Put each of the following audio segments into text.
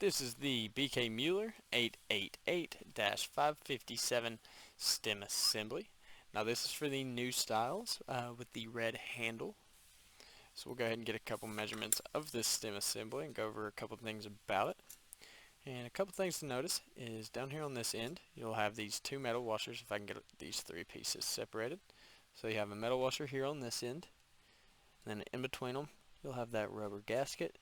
This is the BK Mueller 888-557 stem assembly. Now this is for the new styles with the red handle. So we'll go ahead and get a couple measurements of this stem assembly and go over a couple things about it. And a couple things to notice is down here on this end you'll have these two metal washers, if I can get these three pieces separated. So you have a metal washer here on this end, and then in between them you'll have that rubber gasket,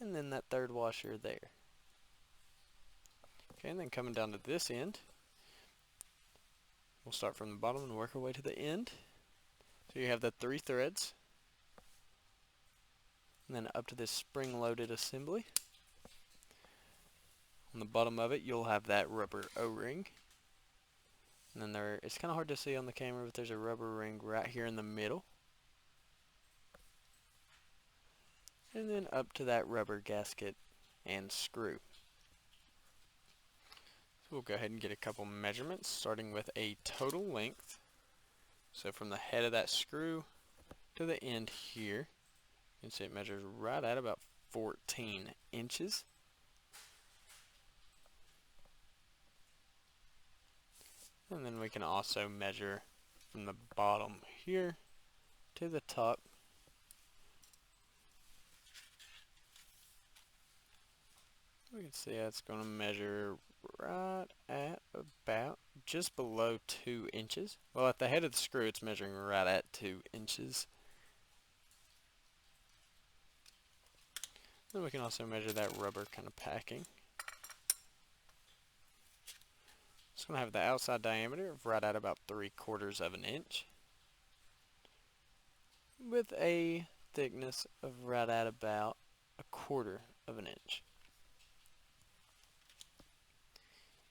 and then that third washer there. Okay, and then coming down to this end, we'll start from the bottom and work our way to the end. So you have the three threads, and then up to this spring-loaded assembly. On the bottom of it, you'll have that rubber O-ring. And then it's kind of hard to see on the camera, but there's a rubber ring right here in the middle. And then up to that rubber gasket and screw. So we'll go ahead and get a couple measurements, starting with a total length. So from the head of that screw to the end here, you can see it measures right at about 14 inches. And then we can also measure from the bottom here to the top. We can see that's going to measure right at about just below 2 inches. Well, at the head of the screw it's measuring right at 2 inches. Then we can also measure that rubber kind of packing. It's going to have the outside diameter of right at about 3/4 of an inch, with a thickness of right at about 1/4 of an inch.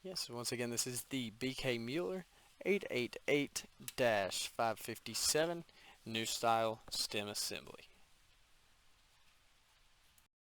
Yes, once again, this is the BK Mueller 888-557 new style stem assembly.